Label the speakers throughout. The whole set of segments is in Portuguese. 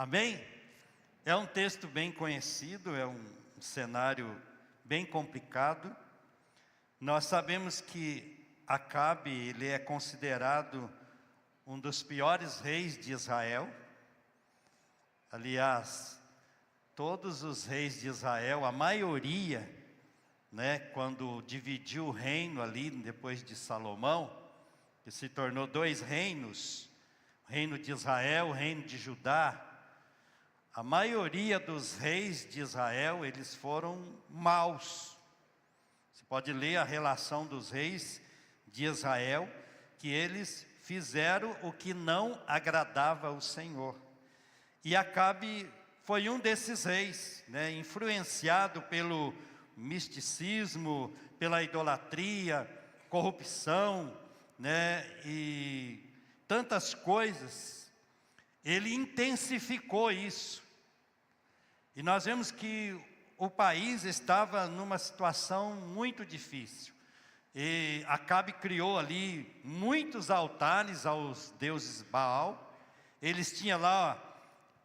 Speaker 1: Amém? É um texto bem conhecido, é um cenário bem complicado. Nós sabemos que Acabe, ele é considerado um dos piores reis de Israel. Aliás, todos os reis de Israel, a maioria, quando dividiu o reino ali, depois de Salomão, que se tornou 2 reinos, o reino de Israel, o reino de Judá, a maioria dos reis de Israel, eles foram maus. Você pode ler a relação dos reis de Israel, que eles fizeram o que não agradava ao Senhor. E Acabe foi um desses reis, influenciado pelo misticismo, pela idolatria, corrupção, e tantas coisas. Ele intensificou isso. E nós vemos que o país estava numa situação muito difícil. E Acabe criou ali muitos altares aos deuses Baal. Eles tinham lá,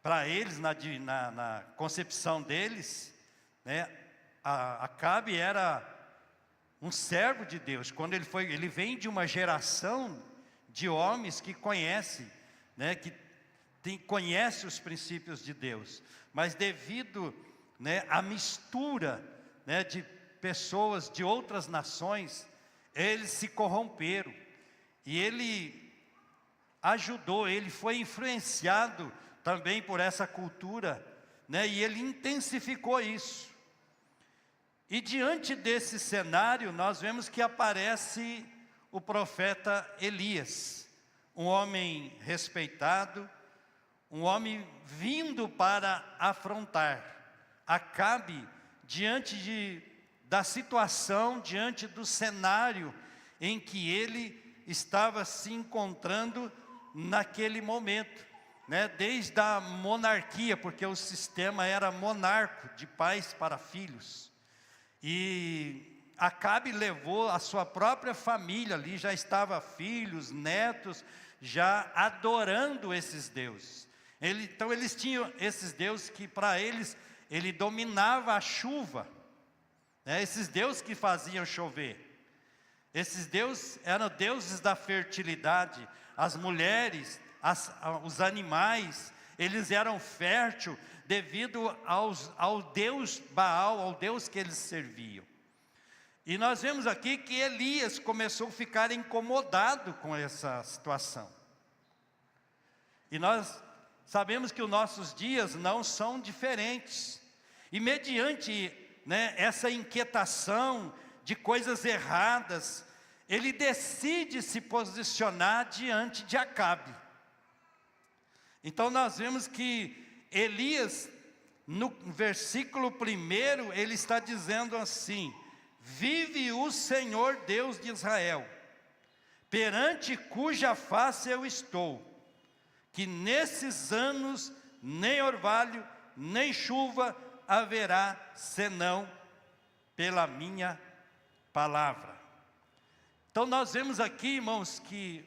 Speaker 1: para eles, na concepção deles, Acabe era um servo de Deus. Quando ele vem de uma geração de homens que conhecem, conhece os princípios de Deus, mas devido à mistura de pessoas de outras nações, eles se corromperam. E ele ajudou, ele foi influenciado também por essa cultura, e ele intensificou isso. E diante desse cenário, nós vemos que aparece o profeta Elias, um homem respeitado, um homem vindo para afrontar Acabe diante da situação, diante do cenário em que ele estava se encontrando naquele momento, desde a monarquia, porque o sistema era monarco, de pais para filhos. E Acabe levou a sua própria família ali, já estava filhos, netos, já adorando esses deuses. Então eles tinham esses deuses que para eles, ele dominava a chuva, esses deuses que faziam chover. Esses deuses eram deuses da fertilidade. As mulheres, os animais, eles eram férteis devido ao deus Baal, ao deus que eles serviam. E nós vemos aqui que Elias começou a ficar incomodado com essa situação. E nós sabemos que os nossos dias não são diferentes. E mediante essa inquietação de coisas erradas, ele decide se posicionar diante de Acabe. Então nós vemos que Elias, no versículo 1, ele está dizendo assim: vive o Senhor Deus de Israel, perante cuja face eu estou, que nesses anos nem orvalho, nem chuva haverá, senão pela minha palavra. Então nós vemos aqui, irmãos, que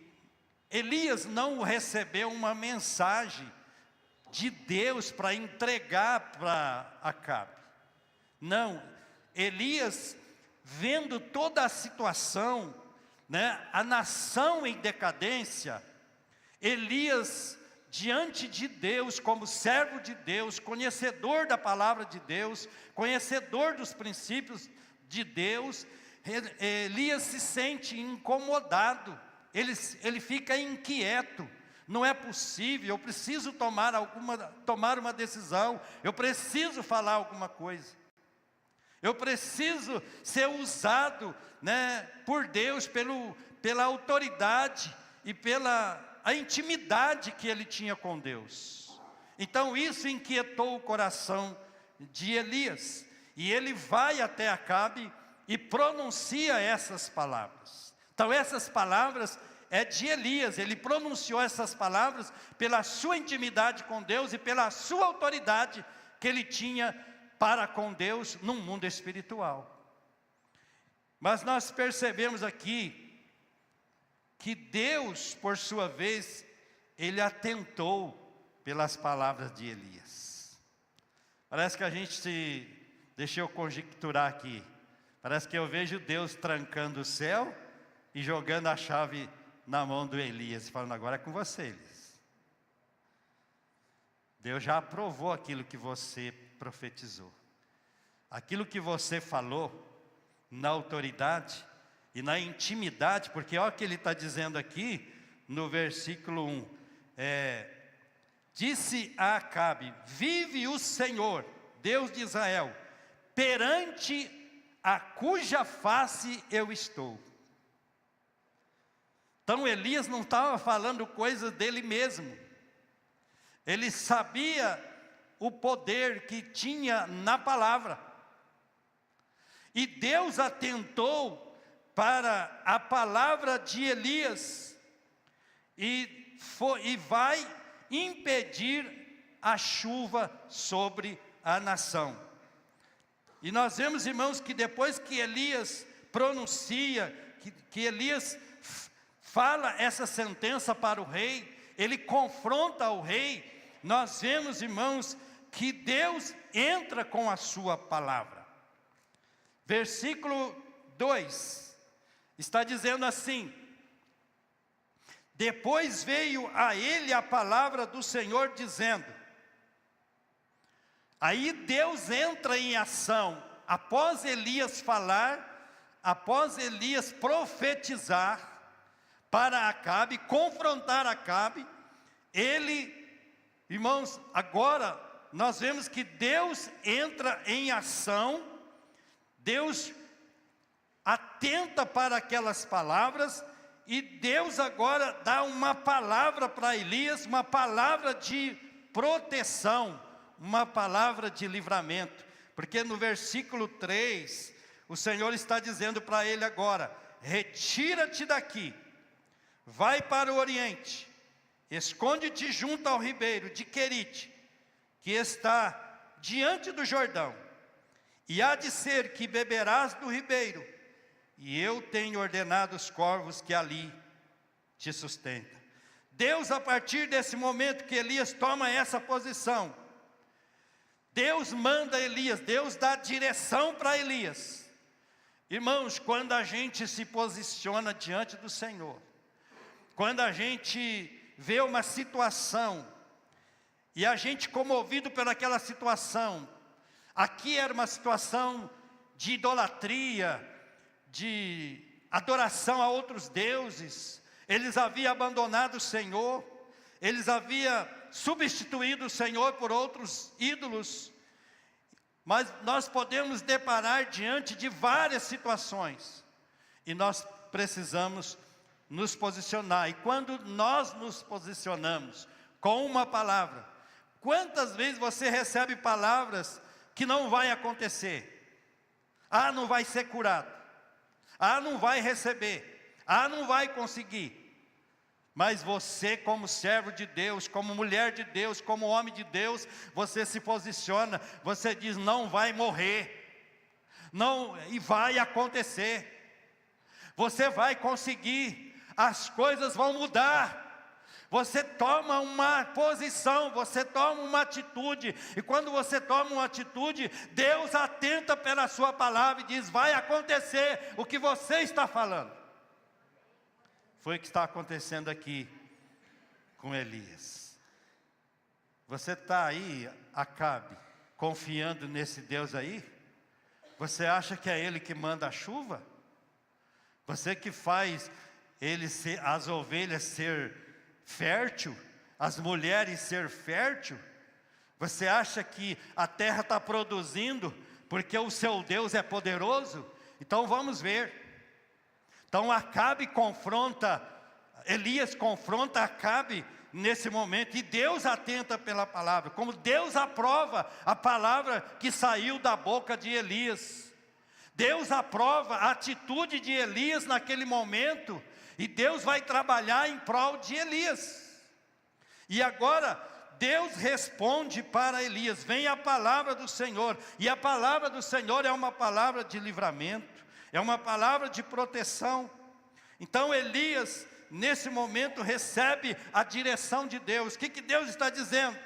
Speaker 1: Elias não recebeu uma mensagem de Deus para entregar para Acabe. Não, Elias, vendo toda a situação, a nação em decadência, Elias, diante de Deus, como servo de Deus, conhecedor da palavra de Deus, conhecedor dos princípios de Deus, Elias se sente incomodado, ele fica inquieto. Não é possível, eu preciso tomar uma decisão, eu preciso falar alguma coisa. Eu preciso ser usado por Deus, pela autoridade e pela a intimidade que ele tinha com Deus. Então isso inquietou o coração de Elias. E ele vai até Acabe e pronuncia essas palavras. Então essas palavras é de Elias. Ele pronunciou essas palavras pela sua intimidade com Deus e pela sua autoridade que ele tinha para com Deus no mundo espiritual. Mas nós percebemos aqui que Deus, por sua vez, ele atentou pelas palavras de Elias. Parece que a gente deixa eu conjecturar aqui, parece que eu vejo Deus trancando o céu e jogando a chave na mão do Elias, falando: agora é com você, Elias. Deus já aprovou aquilo que você profetizou. Aquilo que você falou na autoridade e na intimidade, porque olha o que ele está dizendo aqui no versículo 1. Disse a Acabe: vive o Senhor, Deus de Israel, perante a cuja face eu estou. Então Elias não estava falando coisas dele mesmo. Ele sabia o poder que tinha na palavra. E Deus atentou para a palavra de Elias e vai impedir a chuva sobre a nação. E nós vemos, irmãos, que depois que Elias pronuncia, que Elias fala essa sentença para o rei, ele confronta o rei, nós vemos, irmãos, que Deus entra com a sua palavra. Versículo 2, está dizendo assim: depois veio a ele a palavra do Senhor dizendo. Aí Deus entra em ação, após Elias falar, após Elias profetizar para Acabe, confrontar Acabe, ele, irmãos, agora nós vemos que Deus entra em ação, Deus atenta para aquelas palavras, e Deus agora dá uma palavra para Elias, uma palavra de proteção, uma palavra de livramento, porque no versículo 3, o Senhor está dizendo para ele agora: retira-te daqui, vai para o oriente, esconde-te junto ao ribeiro de Querite, que está diante do Jordão, e há de ser que beberás do ribeiro, e eu tenho ordenado os corvos que ali te sustentam. Deus, a partir desse momento que Elias toma essa posição, Deus manda Elias, Deus dá direção para Elias. Irmãos, quando a gente se posiciona diante do Senhor, quando a gente vê uma situação, e a gente comovido pelaquela situação, aqui era uma situação de idolatria, de adoração a outros deuses, eles haviam abandonado o Senhor, eles haviam substituído o Senhor por outros ídolos, mas nós podemos deparar diante de várias situações, e nós precisamos nos posicionar, e quando nós nos posicionamos com uma palavra, quantas vezes você recebe palavras que não vai acontecer? Ah, não vai ser curado. Ah, não vai receber. Ah, não vai conseguir. Mas você, como servo de Deus, como mulher de Deus, como homem de Deus, você se posiciona, você diz: não vai morrer, não, e vai acontecer, você vai conseguir, as coisas vão mudar. Você toma uma posição, você toma uma atitude, e quando você toma uma atitude, Deus atenta pela sua palavra e diz: vai acontecer o que você está falando. Foi o que está acontecendo aqui com Elias. Você está aí, Acabe, confiando nesse Deus aí? Você acha que é Ele que manda a chuva? Você que faz as ovelhas ser fértil, as mulheres ser fértil? Você acha que a terra está produzindo porque o seu Deus é poderoso? Então vamos ver. Então Elias confronta Acabe nesse momento, e Deus atenta pela palavra, como Deus aprova a palavra que saiu da boca de Elias. Deus aprova a atitude de Elias naquele momento, e Deus vai trabalhar em prol de Elias. E agora Deus responde para Elias, vem a palavra do Senhor, e a palavra do Senhor é uma palavra de livramento, é uma palavra de proteção. Então Elias nesse momento, recebe a direção de Deus. O que Deus está dizendo?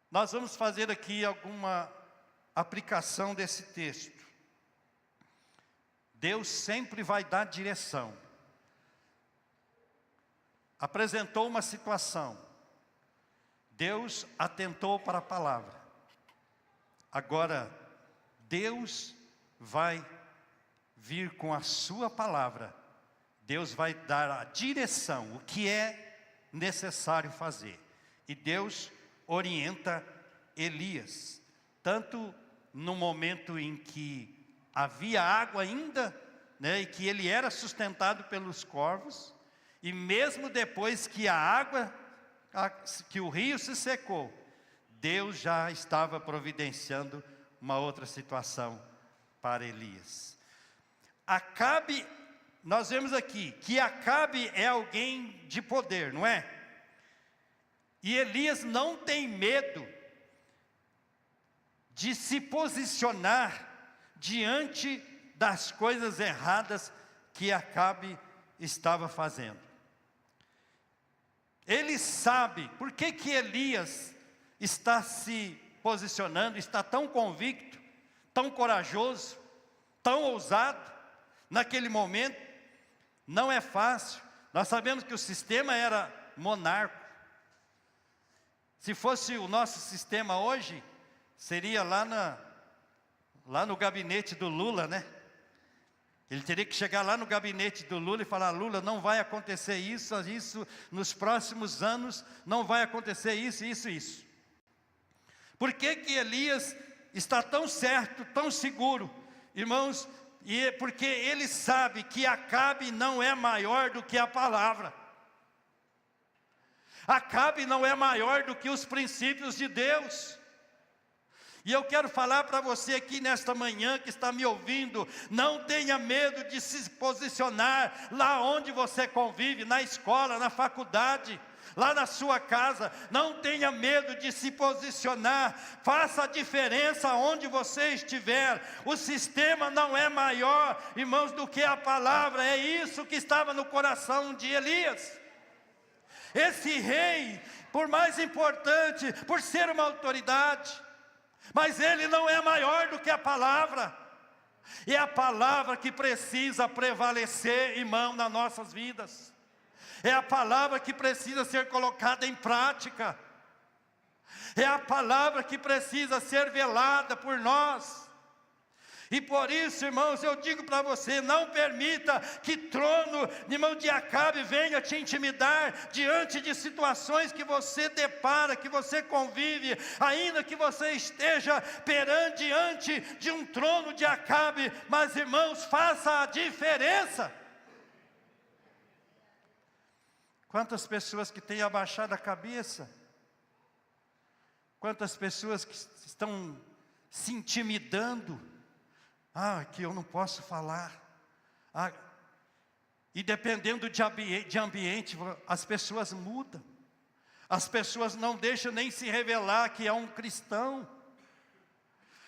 Speaker 1: Nós vamos fazer aqui alguma aplicação desse texto. Deus sempre vai dar direção. Apresentou uma situação. Deus atentou para a palavra. Agora, Deus vai vir com a sua palavra. Deus vai dar a direção, o que é necessário fazer. E Deus orienta Elias, tanto no momento em que havia água ainda, né, e que ele era sustentado pelos corvos, e mesmo depois que que o rio se secou, Deus já estava providenciando uma outra situação para Elias. Acabe, nós vemos aqui que Acabe é alguém de poder, não é? E Elias não tem medo de se posicionar diante das coisas erradas que Acabe estava fazendo. Ele sabe por que Elias está se posicionando, está tão convicto, tão corajoso, tão ousado. Naquele momento, não é fácil. Nós sabemos que o sistema era monárquico. Se fosse o nosso sistema hoje, seria lá no gabinete do Lula, né? Ele teria que chegar lá no gabinete do Lula e falar: Lula, não vai acontecer isso nos próximos anos, não vai acontecer isso. Por que Elias está tão certo, tão seguro? Irmãos, porque ele sabe que Acabe não é maior do que a palavra. Acabe não é maior do que os princípios de Deus. E eu quero falar para você aqui nesta manhã que está me ouvindo: não tenha medo de se posicionar lá onde você convive, na escola, na faculdade, lá na sua casa. Não tenha medo de se posicionar, faça a diferença onde você estiver. O sistema não é maior, irmãos, do que a palavra. É isso que estava no coração de Elias. Esse rei, por mais importante, por ser uma autoridade, mas ele não é maior do que a palavra. É a palavra que precisa prevalecer, irmão, nas nossas vidas. É a palavra que precisa ser colocada em prática. É a palavra que precisa ser velada por nós. E por isso, irmãos, eu digo para você: não permita que trono, irmão, de Acabe venha te intimidar diante de situações que você depara, que você convive, ainda que você esteja diante de um trono de Acabe. Mas, irmãos, faça a diferença. Quantas pessoas que têm abaixado a cabeça, quantas pessoas que estão se intimidando, que eu não posso falar. E dependendo de ambiente, as pessoas mudam. As pessoas não deixam nem se revelar que é um cristão.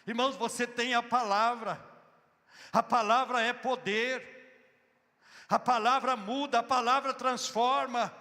Speaker 1: Irmãos, você tem a palavra é poder, a palavra muda, a palavra transforma.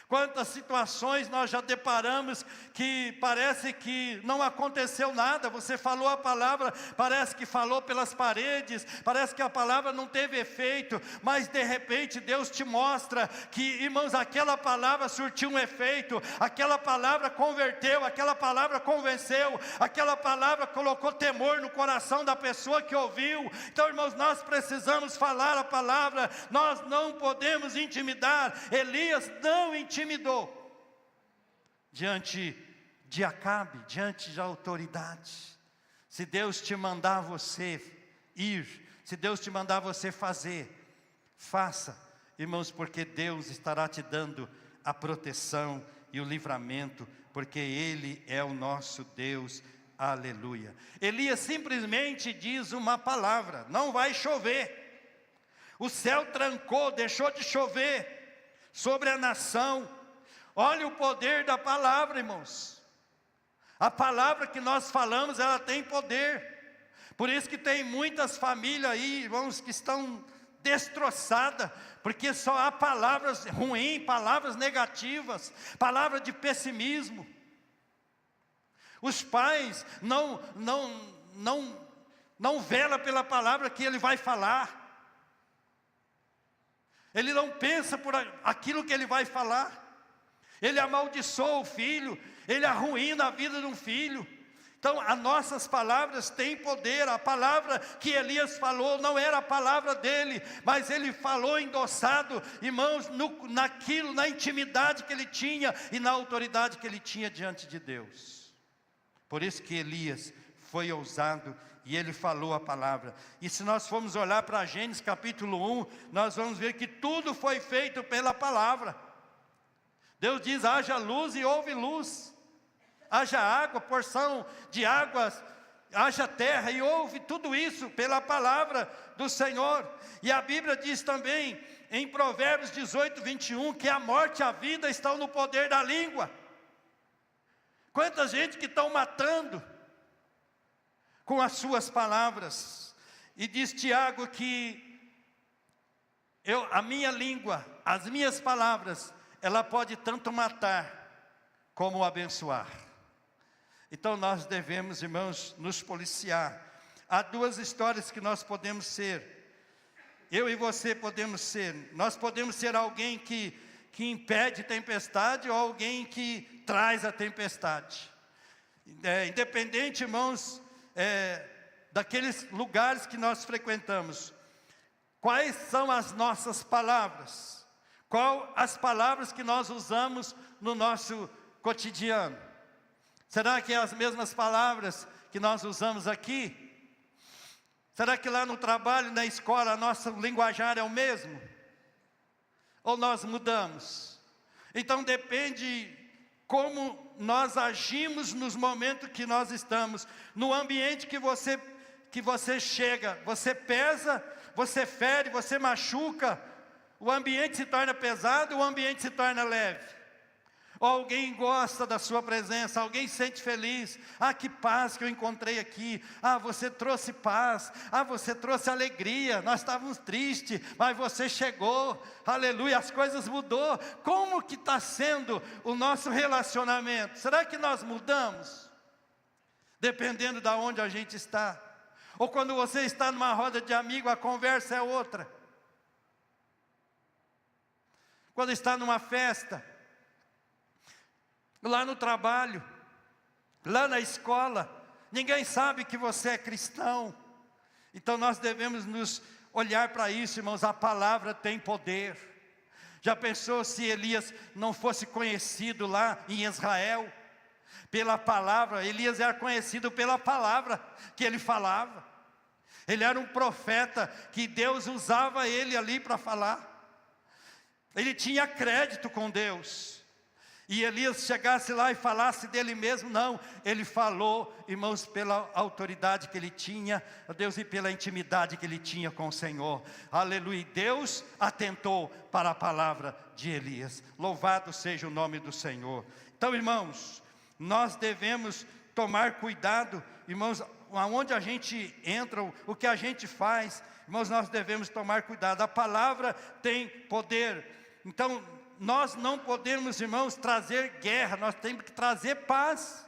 Speaker 1: Quantas situações nós já deparamos que parece que não aconteceu nada. Você falou a palavra, parece que falou pelas paredes, parece que a palavra não teve efeito, mas de repente Deus te mostra que, irmãos, aquela palavra surtiu um efeito, aquela palavra converteu, aquela palavra convenceu, aquela palavra colocou temor no coração da pessoa que ouviu. Então, irmãos, nós precisamos falar a palavra, nós não podemos intimidar. Elias não intimidou diante de Acabe, diante da autoridade. Se Deus te mandar você ir, se Deus te mandar você fazer, faça, irmãos, porque Deus estará te dando a proteção e o livramento, porque Ele é o nosso Deus. Aleluia. Elias simplesmente diz uma palavra: não vai chover. O céu trancou, deixou de chover sobre a nação. Olha o poder da palavra, irmãos. A palavra que nós falamos, ela tem poder. Por isso que tem muitas famílias aí, irmãos, que estão destroçada, porque só há palavras ruins, palavras negativas, palavras de pessimismo. Os pais não velam pela palavra que ele vai falar. Ele não pensa por aquilo que ele vai falar. Ele amaldiçoa o filho, ele arruína a vida de um filho. Então, as nossas palavras têm poder. A palavra que Elias falou não era a palavra dele, mas ele falou endossado, irmãos, naquilo, na intimidade que ele tinha e na autoridade que ele tinha diante de Deus. Por isso que Elias foi ousado e ele falou a palavra. E se nós formos olhar para Gênesis capítulo 1, nós vamos ver que tudo foi feito pela palavra. Deus diz: haja luz e houve luz. Haja água, porção de águas, haja terra, e houve tudo isso pela palavra do Senhor. E a Bíblia diz também, em Provérbios 18, 21, que a morte e a vida estão no poder da língua. Quanta gente que estão matando com as suas palavras. E diz Tiago que a minha língua, as minhas palavras, ela pode tanto matar como abençoar. Então nós devemos, irmãos, nos policiar. Há duas histórias que nós podemos ser. Eu e você podemos ser. Nós podemos ser alguém que impede tempestade, ou alguém que traz a tempestade. Independente, irmãos, daqueles lugares que nós frequentamos. Quais são as nossas palavras? Qual as palavras que nós usamos no nosso cotidiano? Será que é as mesmas palavras que nós usamos aqui? Será que lá no trabalho, na escola, nosso linguajar é o mesmo? Ou nós mudamos? Então depende como nós agimos nos momentos que nós estamos. No ambiente que você chega, você pesa, você fere, você machuca. O ambiente se torna pesado, o ambiente se torna leve. Ou alguém gosta da sua presença, alguém se sente feliz. Ah, que paz que eu encontrei aqui. Ah, você trouxe paz. Ah, você trouxe alegria. Nós estávamos tristes, mas você chegou. Aleluia, as coisas mudou. Como que está sendo o nosso relacionamento? Será que nós mudamos? Dependendo de onde a gente está. Ou quando você está numa roda de amigos, a conversa é outra. Quando está numa festa, lá no trabalho, lá na escola, ninguém sabe que você é cristão. Então nós devemos nos olhar para isso, irmãos. A palavra tem poder. Já pensou se Elias não fosse conhecido lá em Israel? Pela palavra, Elias era conhecido pela palavra que ele falava. Ele era um profeta que Deus usava ele ali para falar. Ele tinha crédito com Deus. E Elias chegasse lá e falasse dele mesmo, não. Ele falou, irmãos, pela autoridade que ele tinha, Deus, e pela intimidade que ele tinha com o Senhor. Aleluia. Deus atentou para a palavra de Elias. Louvado seja o nome do Senhor. Então, irmãos, nós devemos tomar cuidado, irmãos, aonde a gente entra, o que a gente faz, irmãos, nós devemos tomar cuidado. A palavra tem poder. Então, nós não podemos, irmãos, trazer guerra, nós temos que trazer paz.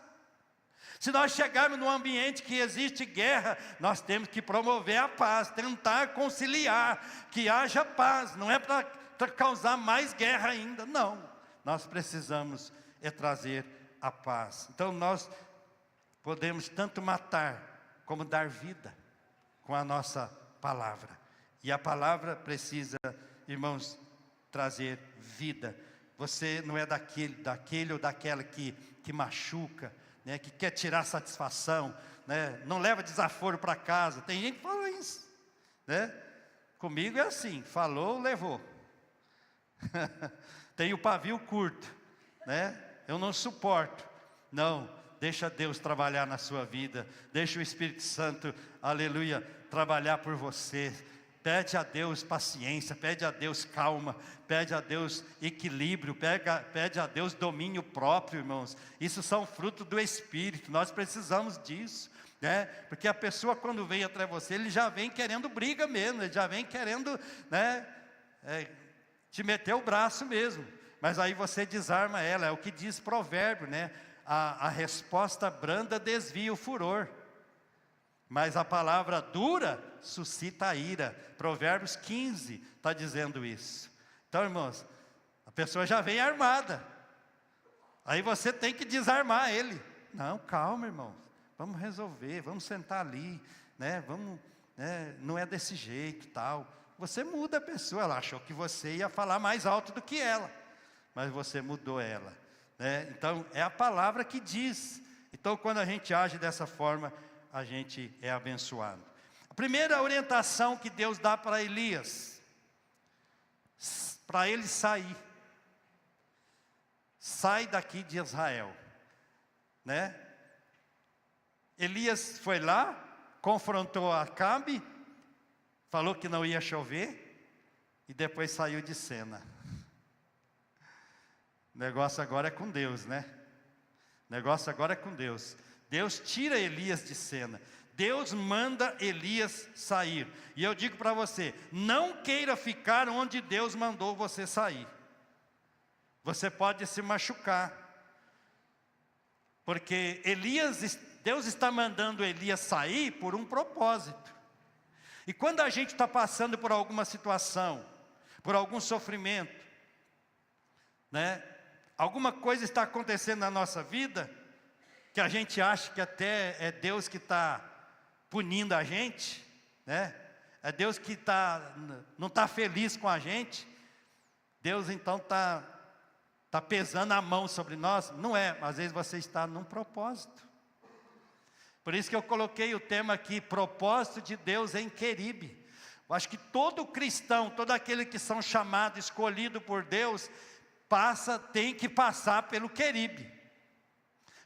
Speaker 1: Se nós chegarmos num ambiente que existe guerra, nós temos que promover a paz, tentar conciliar, que haja paz. Não é para causar mais guerra ainda, não. Nós precisamos trazer a paz. Então nós podemos tanto matar, como dar vida, com a nossa palavra. E a palavra precisa, irmãos, trazer vida. Você não é daquele ou daquela que machuca, né, que quer tirar satisfação, né, não leva desaforo para casa. Tem gente que fala isso, né? Comigo é assim, falou, levou. Tem o pavio curto, né? Eu não suporto. Não, deixa Deus trabalhar na sua vida. Deixa o Espírito Santo, aleluia, trabalhar por você. Pede a Deus paciência, pede a Deus calma, pede a Deus equilíbrio, pede a Deus domínio próprio, irmãos. Isso são frutos do Espírito, nós precisamos disso. Porque a pessoa quando vem atrás de você, ele já vem querendo briga mesmo, ele já vem querendo, te meter o braço mesmo. Mas aí você desarma ela, é o que diz provérbio, a resposta branda desvia o furor, mas a palavra dura suscita a ira. Provérbios 15 está dizendo isso. Então, irmãos, a pessoa já vem armada, aí você tem que desarmar ele. Não, calma, irmãos, vamos resolver, vamos sentar ali, vamos, não é desse jeito, tal. Você muda a pessoa, ela achou que você ia falar mais alto do que ela, mas você mudou ela, Então, é a palavra que diz. Então, quando a gente age dessa forma, a gente é abençoado. A primeira orientação que Deus dá para Elias, para ele sair. Sai daqui de Israel, Elias foi lá, confrontou Acabe, falou que não ia chover, e depois saiu de cena. O negócio agora é com Deus, O negócio agora é com Deus. Deus tira Elias de cena. Deus manda Elias sair. E eu digo para você, não queira ficar onde Deus mandou você sair. Você pode se machucar. Porque Deus está mandando Elias sair por um propósito. E quando a gente está passando por alguma situação, por algum sofrimento, alguma coisa está acontecendo na nossa vida, que a gente acha que até é Deus que está punindo a gente, é Deus que não está feliz com a gente. Deus então está pesando a mão sobre nós. Não é, às vezes você está num propósito. Por isso que eu coloquei o tema aqui, propósito de Deus em Queribe. Eu acho que todo cristão, todo aquele que são chamados, escolhido por Deus, tem que passar pelo Queribe,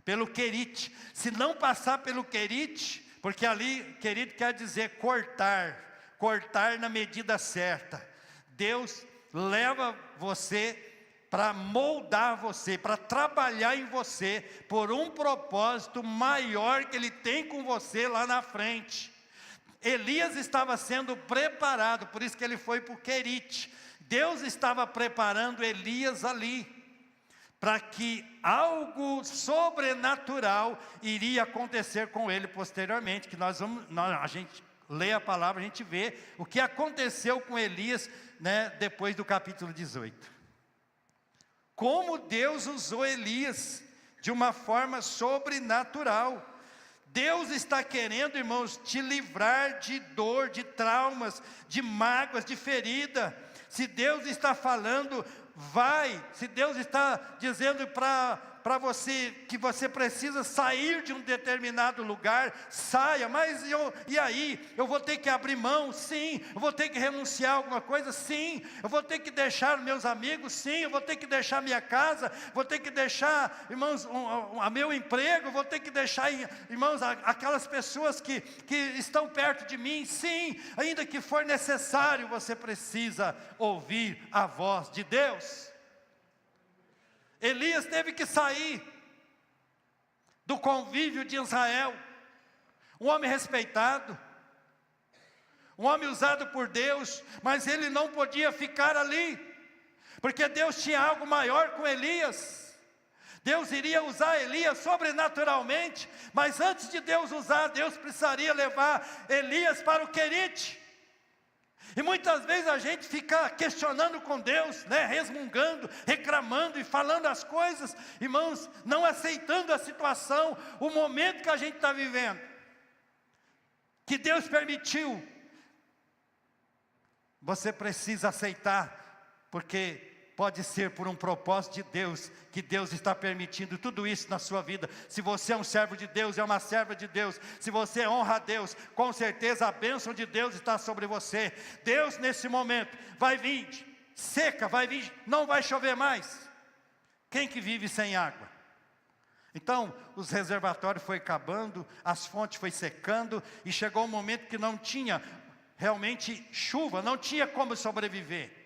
Speaker 1: pelo Querite. Se não passar pelo Querite, porque ali, querido, quer dizer cortar na medida certa. Deus leva você para moldar você, para trabalhar em você, por um propósito maior que Ele tem com você lá na frente. Elias estava sendo preparado, por isso que ele foi para o Querite. Deus estava preparando Elias ali, para que algo sobrenatural iria acontecer com ele posteriormente, que a gente lê a palavra, a gente vê o que aconteceu com Elias, depois do capítulo 18. Como Deus usou Elias de uma forma sobrenatural. Deus está querendo, irmãos, te livrar de dor, de traumas, de mágoas, de ferida. Se Deus está falando, vai. Se Deus está dizendo para você que você precisa sair de um determinado lugar, saia. Mas e aí? Eu vou ter que abrir mão? Sim. Eu vou ter que renunciar a alguma coisa? Sim. Eu vou ter que deixar meus amigos? Sim. Eu vou ter que deixar minha casa? Vou ter que deixar, irmãos, meu emprego? Vou ter que deixar, irmãos, aquelas pessoas que estão perto de mim? Sim. Ainda que for necessário, você precisa ouvir a voz de Deus. Elias teve que sair do convívio de Israel, um homem respeitado, um homem usado por Deus, mas ele não podia ficar ali, porque Deus tinha algo maior com Elias. Deus iria usar Elias sobrenaturalmente, mas antes de Deus usar, Deus precisaria levar Elias para o Querite. E muitas vezes a gente fica questionando com Deus, resmungando, reclamando e falando as coisas, irmãos, não aceitando a situação, o momento que a gente está vivendo, que Deus permitiu. Você precisa aceitar, porque pode ser por um propósito de Deus, que Deus está permitindo tudo isso na sua vida. Se você é um servo de Deus, é uma serva de Deus, se você honra a Deus, com certeza a bênção de Deus está sobre você. Deus nesse momento vai vir seca, não vai chover mais. Quem que vive sem água? Então, os reservatórios foram acabando, as fontes foram secando, e chegou um momento que não tinha realmente chuva, não tinha como sobreviver.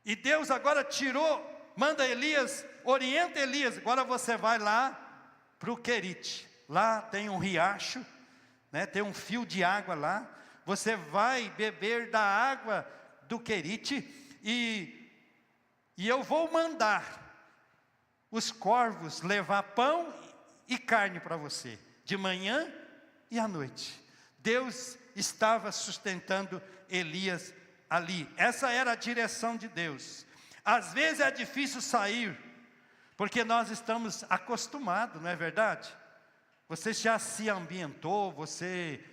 Speaker 1: E Deus agora manda Elias, orienta Elias, agora você vai lá para o Querite, lá tem um riacho, né? Tem um fio de água lá. Você vai beber da água do Querite e eu vou mandar os corvos levar pão e carne para você, de manhã e à noite. Deus estava sustentando Elias ali. Essa era a direção de Deus. Às vezes é difícil sair, porque nós estamos acostumados, não é verdade? Você já se ambientou, você,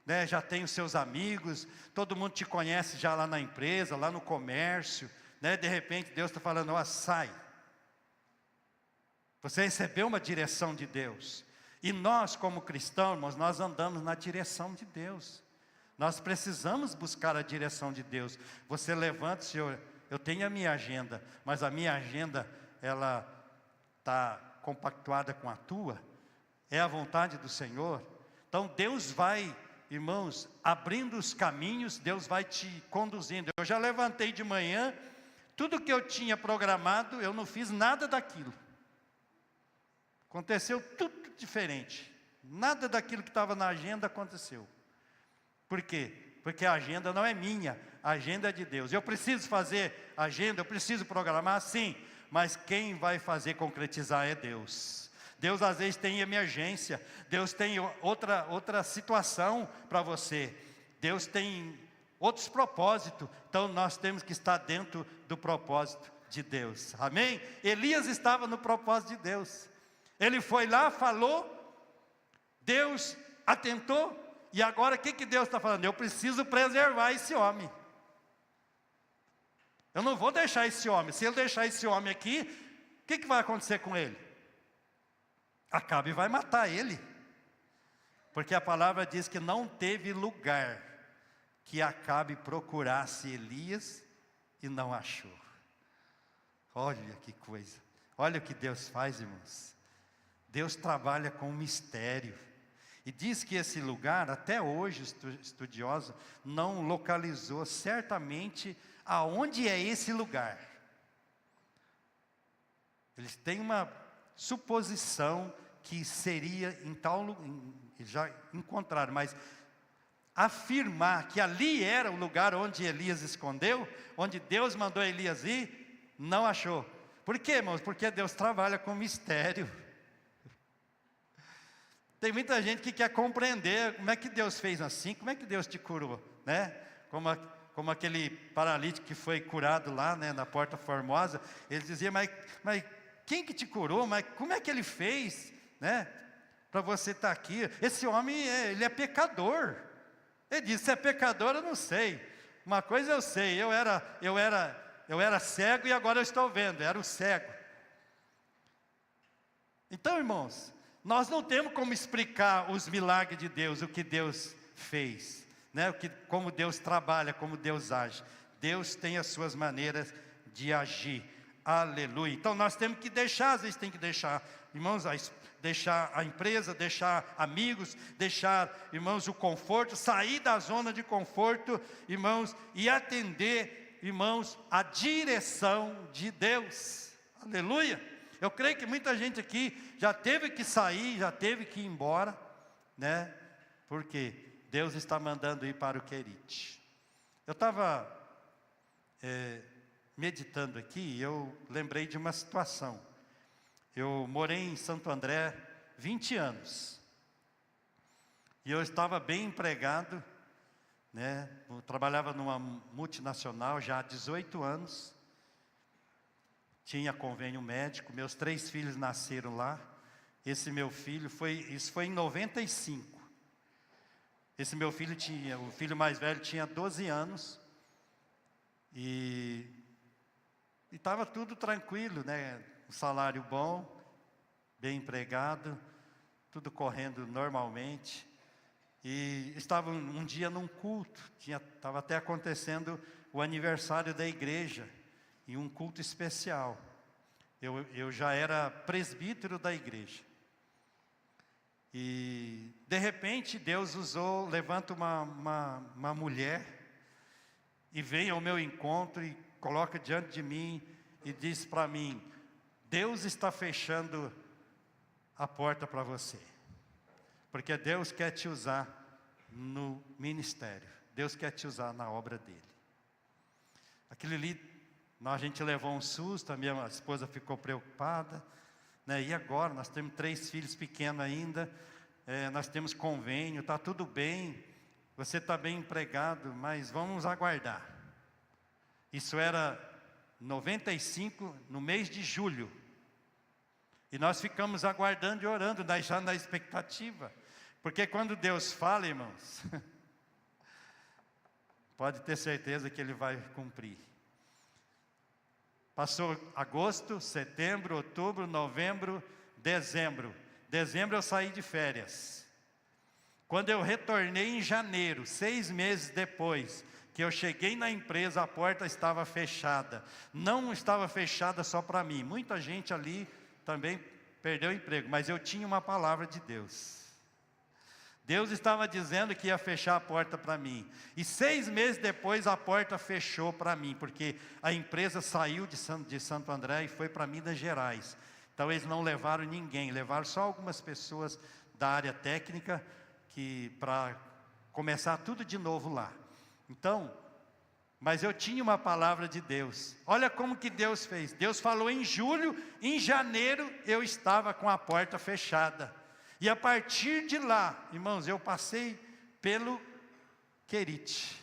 Speaker 1: né, já tem os seus amigos, todo mundo te conhece já lá na empresa, lá no comércio, né? De repente Deus está falando, ó, sai. Você recebeu uma direção de Deus. E nós, como cristãos, irmãos, nós andamos na direção de Deus. Nós precisamos buscar a direção de Deus. Você levanta, Senhor, eu tenho a minha agenda, mas a minha agenda, ela está compactuada com a tua? É a vontade do Senhor? Então Deus vai, irmãos, abrindo os caminhos, Deus vai te conduzindo. Eu já levantei de manhã, tudo que eu tinha programado, eu não fiz nada daquilo. Aconteceu tudo diferente. Nada daquilo que estava na agenda aconteceu. Por quê? Porque a agenda não é minha, a agenda é de Deus. Eu preciso fazer agenda, eu preciso programar, sim, mas quem vai fazer concretizar é Deus. Deus às vezes tem emergência, Deus tem outra situação para você, Deus tem outros propósitos, então nós temos que estar dentro do propósito de Deus, amém? Elias estava no propósito de Deus, ele foi lá, falou, Deus atentou, e agora o que Deus está falando? Eu preciso preservar esse homem, eu não vou deixar esse homem, se eu deixar esse homem aqui, o que vai acontecer com ele? Acabe vai matar ele, porque a palavra diz que não teve lugar que Acabe procurasse Elias e não achou. Olha que coisa, olha o que Deus faz, irmãos. Deus trabalha com mistério, e diz que esse lugar, até hoje, estudioso, não localizou certamente aonde é esse lugar. Eles têm uma suposição que seria em tal lugar, já encontraram, mas afirmar que ali era o lugar onde Elias escondeu, onde Deus mandou Elias ir, não achou. Por quê, irmãos? Porque Deus trabalha com mistério. Tem muita gente que quer compreender como é que Deus fez assim, como é que Deus te curou, né? Como aquele paralítico que foi curado lá, né, na Porta Formosa, ele dizia, mas quem que te curou? Mas como é que ele fez, né, para você estar aqui? Esse homem, ele é pecador. Ele disse, se é pecador, eu não sei. Uma coisa eu sei, eu era cego e agora eu estou vendo, eu era o cego. Então, irmãos, nós não temos como explicar os milagres de Deus, o que Deus fez, né? Como Deus trabalha, como Deus age. Deus tem as suas maneiras de agir. Aleluia. Então nós temos que deixar, às vezes tem que deixar, irmãos, deixar a empresa, deixar amigos, deixar, irmãos, o conforto, sair da zona de conforto, irmãos, e atender, irmãos, a direção de Deus. Aleluia. Eu creio que muita gente aqui já teve que sair, já teve que ir embora, né? Porque Deus está mandando ir para o Querite. Eu estava meditando aqui e eu lembrei de uma situação. Eu morei em Santo André 20 anos. E eu estava bem empregado, né? Eu trabalhava numa multinacional já há 18 anos. Tinha convênio médico, meus 3 filhos nasceram lá. Esse meu filho isso foi em 95. Esse meu filho o filho mais velho tinha 12 anos. E estava tudo tranquilo, né? Um salário bom, bem empregado, tudo correndo normalmente. E estava um dia num culto, estava até acontecendo o aniversário da igreja, e um culto especial. Eu já era presbítero da igreja. E de repente Deus levanta uma mulher, e vem ao meu encontro e coloca diante de mim e diz para mim, Deus está fechando a porta para você. Porque Deus quer te usar no ministério. Deus quer te usar na obra dele. Aquilo ali, a gente levou um susto, a minha esposa ficou preocupada, né? E agora? Nós temos 3 filhos pequenos ainda, nós temos convênio, está tudo bem, você está bem empregado, mas vamos aguardar. Isso era 95, no mês de julho. E nós ficamos aguardando e orando, já na expectativa. Porque quando Deus fala, irmãos, pode ter certeza que Ele vai cumprir. Passou agosto, setembro, outubro, novembro, dezembro. Dezembro eu saí de férias. Quando eu retornei em janeiro, 6 meses depois, que eu cheguei na empresa, a porta estava fechada. Não estava fechada só para mim. Muita gente ali também perdeu o emprego, mas eu tinha uma palavra de Deus. Deus estava dizendo que ia fechar a porta para mim. E 6 meses depois a porta fechou para mim, porque a empresa saiu de Santo André e foi para Minas Gerais. Então eles não levaram ninguém, levaram só algumas pessoas da área técnica, para começar tudo de novo lá. Então, mas eu tinha uma palavra de Deus. Olha como que Deus fez. Deus falou em julho, em janeiro eu estava com a porta fechada. E a partir de lá, irmãos, eu passei pelo Querite.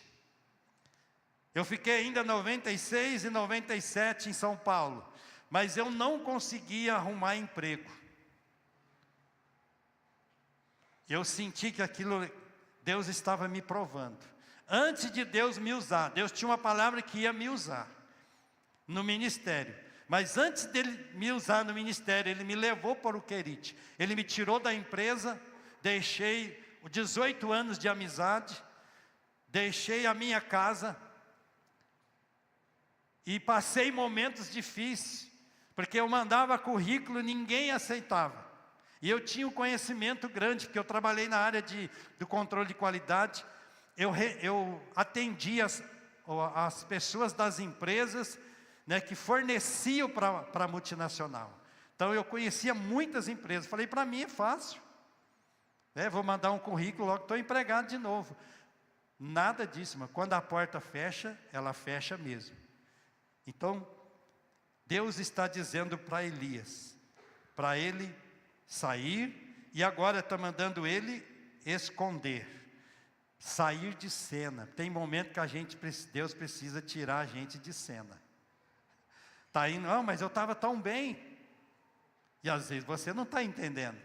Speaker 1: Eu fiquei ainda 96 e 97 em São Paulo, mas eu não conseguia arrumar emprego. Eu senti que aquilo, Deus estava me provando. Antes de Deus me usar, Deus tinha uma palavra que ia me usar no ministério. Mas antes dele me usar no ministério, ele me levou para o Querite. Ele me tirou da empresa, deixei 18 anos de amizade, deixei a minha casa e passei momentos difíceis, porque eu mandava currículo e ninguém aceitava. E eu tinha um conhecimento grande, porque eu trabalhei na área do controle de qualidade. Eu atendia as pessoas das empresas, né, que forneciam para a multinacional. Então eu conhecia muitas empresas. Falei, para mim é fácil, vou mandar um currículo, logo estou empregado de novo. Nada disso, mas quando a porta fecha, ela fecha mesmo. Então Deus está dizendo para Elias, para ele sair, e agora está mandando ele esconder, sair de cena. Tem momento que Deus precisa tirar a gente de cena. Está indo, não, mas eu estava tão bem. E às vezes você não está entendendo,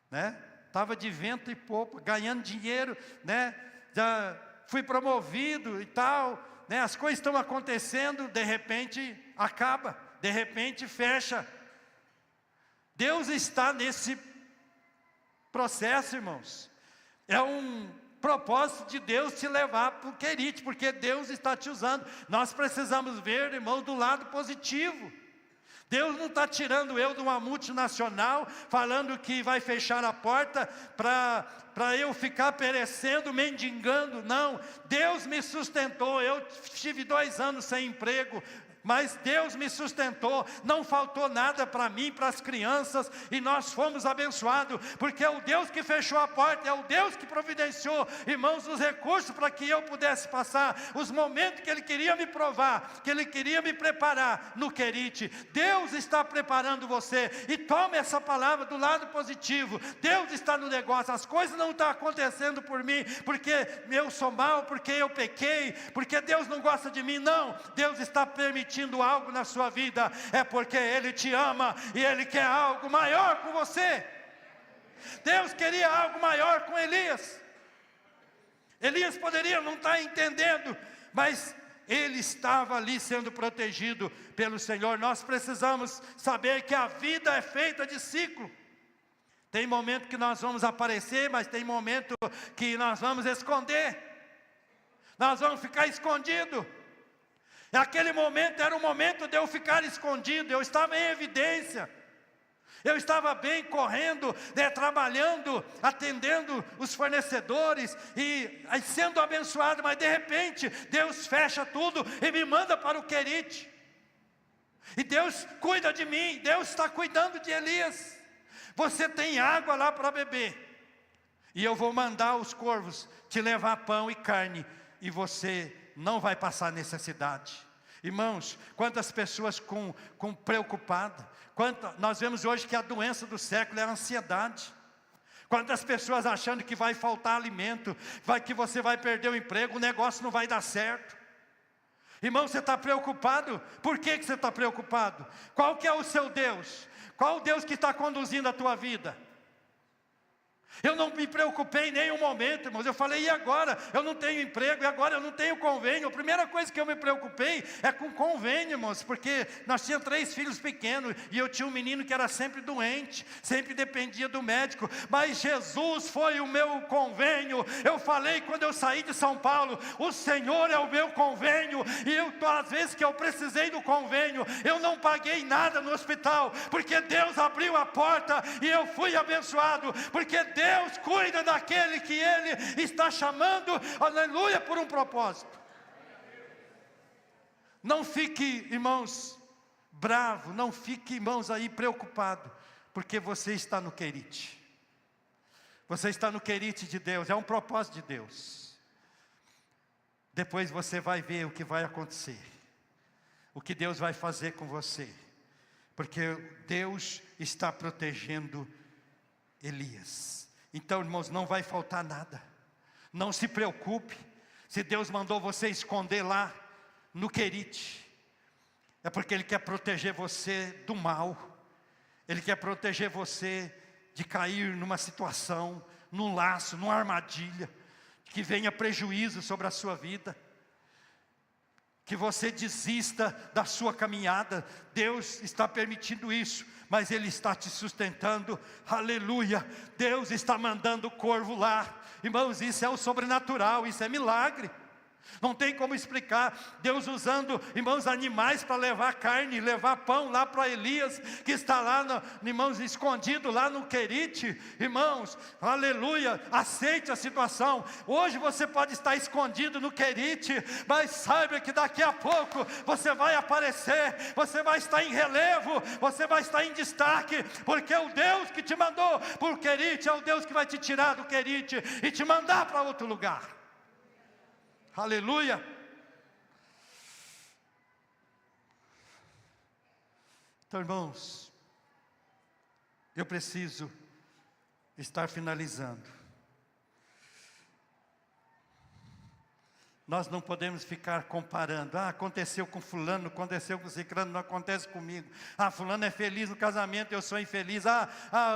Speaker 1: né? Estava de vento e popa, ganhando dinheiro, né? Já fui promovido e tal, né? As coisas estão acontecendo, de repente acaba, de repente fecha. Deus está nesse processo, irmãos. É um propósito de Deus te levar para o Querite, porque Deus está te usando. Nós precisamos ver, irmãos, do lado positivo. Deus não está tirando eu de uma multinacional, falando que vai fechar a porta para eu ficar perecendo, mendigando. Não, Deus me sustentou. Eu tive 2 anos sem emprego, mas Deus me sustentou, não faltou nada para mim, para as crianças, e nós fomos abençoados, porque é o Deus que fechou a porta, é o Deus que providenciou, irmãos, os recursos para que eu pudesse passar os momentos que Ele queria me provar, que Ele queria me preparar no Querite. Deus está preparando você, e tome essa palavra do lado positivo. Deus está no negócio, as coisas não estão acontecendo por mim, porque eu sou mau, porque eu pequei, porque Deus não gosta de mim. Não, Deus está permitindo algo na sua vida, é porque Ele te ama, e Ele quer algo maior com você. Deus queria algo maior com Elias. Elias poderia não estar entendendo, mas ele estava ali sendo protegido pelo Senhor. Nós precisamos saber que a vida é feita de ciclo. Tem momento que nós vamos aparecer, mas tem momento que nós vamos esconder. Nós vamos ficar escondidos. Aquele momento era o momento de eu ficar escondido. Eu estava em evidência. Eu estava bem, correndo, né, trabalhando, atendendo os fornecedores e sendo abençoado. Mas de repente, Deus fecha tudo e me manda para o Querite. E Deus cuida de mim. Deus está cuidando de Elias. Você tem água lá para beber. E eu vou mandar os corvos te levar pão e carne, e você não vai passar necessidade. Irmãos, quantas pessoas com preocupadas. Nós vemos hoje que a doença do século é a ansiedade. Quantas pessoas achando que vai faltar alimento, que você vai perder o emprego, o negócio não vai dar certo. Irmão, você está preocupado? Por que você está preocupado? Qual que é o seu Deus? Qual o Deus que está conduzindo a tua vida? Eu não me preocupei em nenhum momento, irmãos. Eu falei, e agora? Eu não tenho emprego, e agora eu não tenho convênio. A primeira coisa que eu me preocupei é com convênio, irmãos, porque nós tínhamos 3 filhos pequenos, e eu tinha um menino que era sempre doente, sempre dependia do médico, mas Jesus foi o meu convênio. Eu falei quando eu saí de São Paulo, o Senhor é o meu convênio, e às vezes que eu precisei do convênio, eu não paguei nada no hospital, porque Deus abriu a porta, e eu fui abençoado, porque Deus cuida daquele que Ele está chamando, aleluia, por um propósito. Não fique, irmãos, bravo, não fique, irmãos, aí preocupado, porque você está no querite. Você está no querite de Deus, é um propósito de Deus. Depois você vai ver o que vai acontecer, o que Deus vai fazer com você, porque Deus está protegendo Elias. Então, irmãos, não vai faltar nada. Não se preocupe. Se Deus mandou você esconder lá no querite, é porque Ele quer proteger você do mal. Ele quer proteger você de cair numa situação, num laço, numa armadilha, que venha prejuízo sobre a sua vida, que você desista da sua caminhada. Deus está permitindo isso, mas Ele está te sustentando, aleluia. Deus está mandando o corvo lá, irmãos, isso é o sobrenatural, isso é milagre. Não tem como explicar. Deus usando, irmãos, animais para levar carne, levar pão lá para Elias, que está lá, irmãos, escondido lá no querite. Irmãos, aleluia, aceite a situação. Hoje você pode estar escondido no querite, mas saiba que daqui a pouco você vai aparecer, você vai estar em relevo, você vai estar em destaque, porque o Deus que te mandou para o querite é o Deus que vai te tirar do querite e te mandar para outro lugar. Aleluia. Então, irmãos, eu preciso estar finalizando. Nós não podemos ficar comparando. Aconteceu com fulano, aconteceu com ciclano, não acontece comigo. Fulano é feliz no casamento, eu sou infeliz.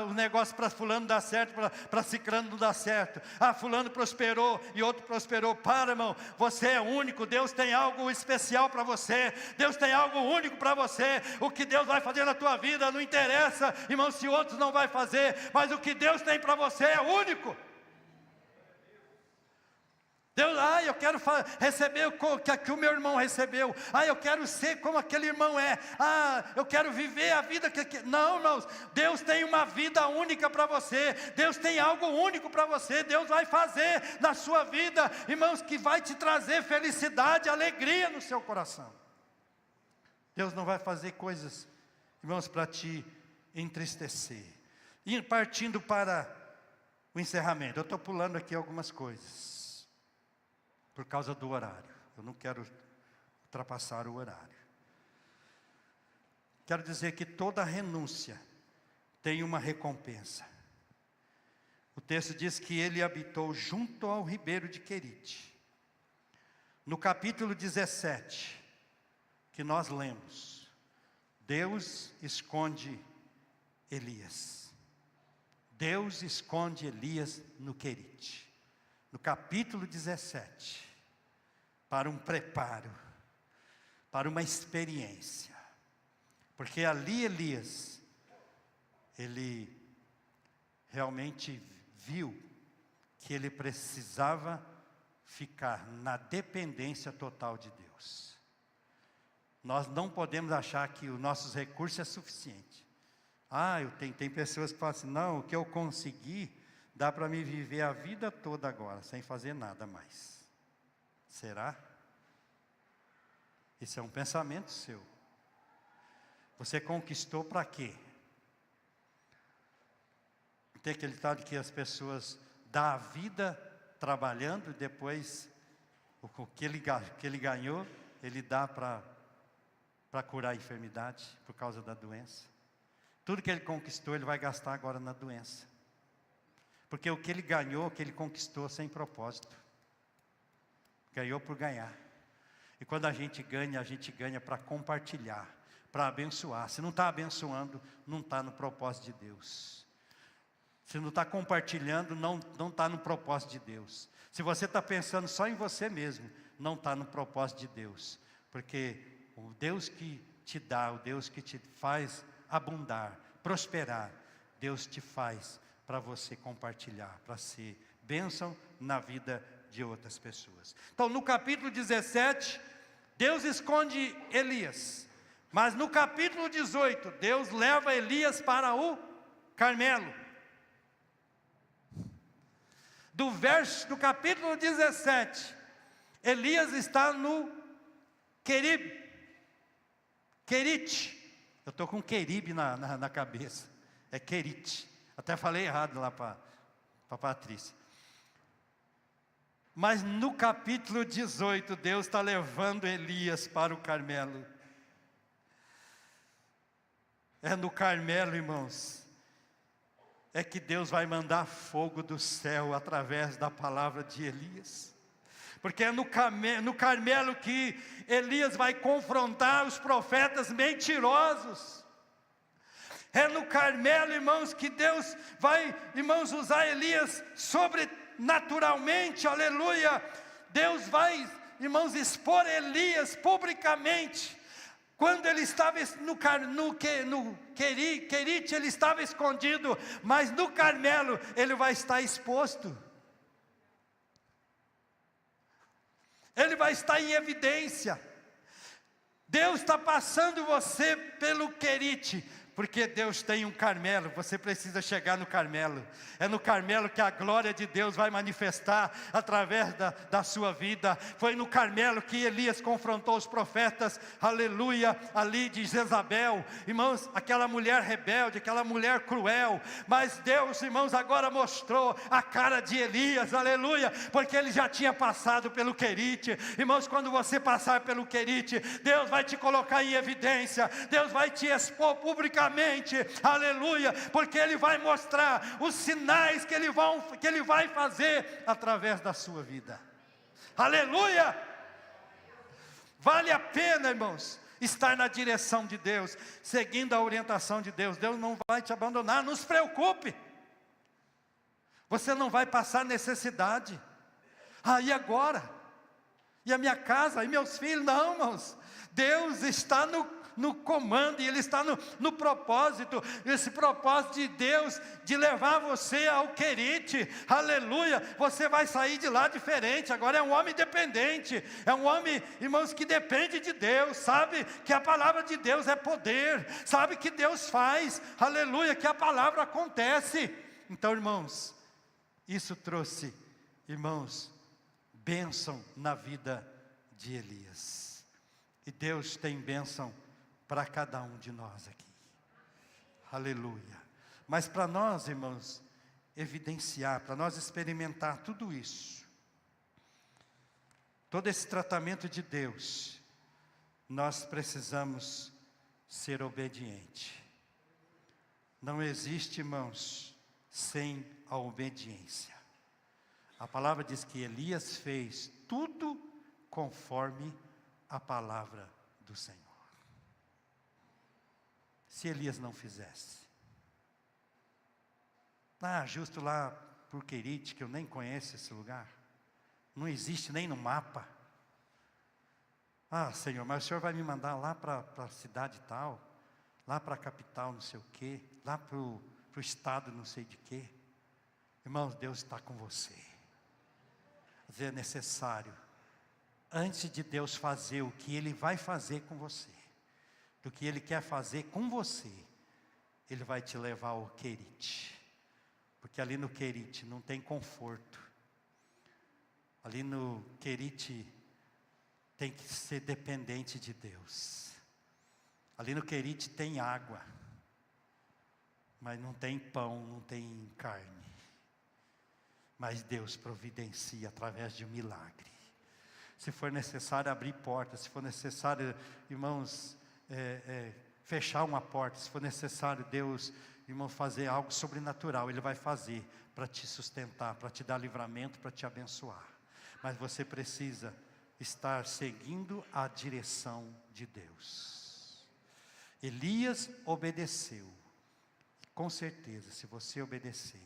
Speaker 1: O negócio para fulano dá certo, para ciclano não dá certo. Fulano prosperou e outro prosperou. Para, irmão, você é único. Deus tem algo especial para você. Deus tem algo único para você. O que Deus vai fazer na tua vida não interessa, irmão, se outros não vai fazer, mas o que Deus tem para você é único. Deus, eu quero receber o que o meu irmão recebeu. Eu quero ser como aquele irmão é. Eu quero viver a vida que... Não, irmãos, Deus tem uma vida única para você. Deus tem algo único para você. Deus vai fazer na sua vida, irmãos, que vai te trazer felicidade, alegria no seu coração. Deus não vai fazer coisas, irmãos, para te entristecer. E partindo para o encerramento, eu estou pulando aqui algumas coisas por causa do horário. Eu não quero ultrapassar o horário. Quero dizer que toda renúncia tem uma recompensa. O texto diz que ele habitou junto ao ribeiro de Querite. No capítulo 17, que nós lemos, Deus esconde Elias. Deus esconde Elias no Querite. No capítulo 17, para um preparo, para uma experiência, porque ali Elias, ele realmente viu que ele precisava ficar na dependência total de Deus. Nós não podemos achar que os nossos recursos é suficiente. Tem pessoas que falam assim, não, o que eu consegui, dá para me viver a vida toda agora, sem fazer nada mais. Será? Isso é um pensamento seu. Você conquistou para quê? Tem aquele ditado que as pessoas dá a vida trabalhando, e depois o que ele ganhou, ele dá para curar a enfermidade por causa da doença. Tudo que ele conquistou, ele vai gastar agora na doença. Porque o que ele ganhou, o que ele conquistou sem propósito. Ganhou por ganhar. E quando a gente ganha para compartilhar, para abençoar. Se não está abençoando, não está no propósito de Deus. Se não está compartilhando, não está no propósito de Deus. Se você está pensando só em você mesmo, não está no propósito de Deus. Porque o Deus que te dá, o Deus que te faz abundar, prosperar, Deus te faz para você compartilhar, para ser bênção na vida de outras pessoas. Então, no capítulo 17, Deus esconde Elias. Mas no capítulo 18, Deus leva Elias para o Carmelo. Do capítulo 17, Elias está no Querite. Eu estou com Queribe na cabeça. É Querite. Até falei errado lá para Patrícia. Mas no capítulo 18, Deus está levando Elias para o Carmelo. É no Carmelo, irmãos, é que Deus vai mandar fogo do céu através da palavra de Elias. Porque é no Carmelo que Elias vai confrontar os profetas mentirosos. É no Carmelo, irmãos, que Deus vai, irmãos, usar Elias sobrenaturalmente, aleluia. Deus vai, irmãos, expor Elias publicamente. Quando ele estava no Querite, ele estava escondido, mas no Carmelo ele vai estar exposto. Ele vai estar em evidência. Deus está passando você pelo Querite, porque Deus tem um Carmelo, você precisa chegar no Carmelo. É no Carmelo que a glória de Deus vai manifestar através da sua vida. Foi no Carmelo que Elias confrontou os profetas, aleluia, ali de Jezabel. Irmãos, aquela mulher rebelde, aquela mulher cruel. Mas Deus, irmãos, agora mostrou a cara de Elias, aleluia, porque ele já tinha passado pelo Querite. Irmãos, quando você passar pelo Querite, Deus vai te colocar em evidência. Deus vai te expor publicamente, aleluia, porque Ele vai mostrar os sinais que Ele vai fazer através da sua vida, aleluia. Vale a pena, irmãos, estar na direção de Deus, seguindo a orientação de Deus. Deus não vai te abandonar, não se preocupe, você não vai passar necessidade. E agora? E a minha casa, e meus filhos? Não, irmãos, Deus está no comando, e Ele está no propósito. Esse propósito de Deus, de levar você ao Querite, aleluia. Você vai sair de lá diferente. Agora é um homem dependente, é um homem, irmãos, que depende de Deus, sabe que a palavra de Deus é poder, sabe que Deus faz, aleluia, que a palavra acontece. Então, irmãos, isso trouxe, irmãos, bênção na vida de Elias. E Deus tem bênção para cada um de nós aqui, aleluia. Mas para nós, irmãos, evidenciar, para nós experimentar tudo isso, todo esse tratamento de Deus, nós precisamos ser obedientes. Não existe, irmãos, sem a obediência. A palavra diz que Elias fez tudo conforme a palavra do Senhor. Se Elias não fizesse, justo lá por Querite, que eu nem conheço esse lugar, não existe nem no mapa. Senhor, mas o Senhor vai me mandar lá para a cidade tal, lá para a capital não sei o quê, lá para o estado não sei de quê. Irmãos, Deus está com você. Mas é necessário, antes de Deus fazer o que Ele vai fazer com você, do que Ele quer fazer com você, Ele vai te levar ao Querite. Porque ali no Querite não tem conforto. Ali no Querite tem que ser dependente de Deus. Ali no Querite tem água, mas não tem pão, não tem carne. mas Deus providencia através de um milagre. Se for necessário abrir portas, se for necessário, irmãos, fechar uma porta, se for necessário Deus, irmão, fazer algo sobrenatural, Ele vai fazer para te sustentar, para te dar livramento, para te abençoar. Mas você precisa estar seguindo a direção de Deus. Elias obedeceu. Com certeza, se você obedecer,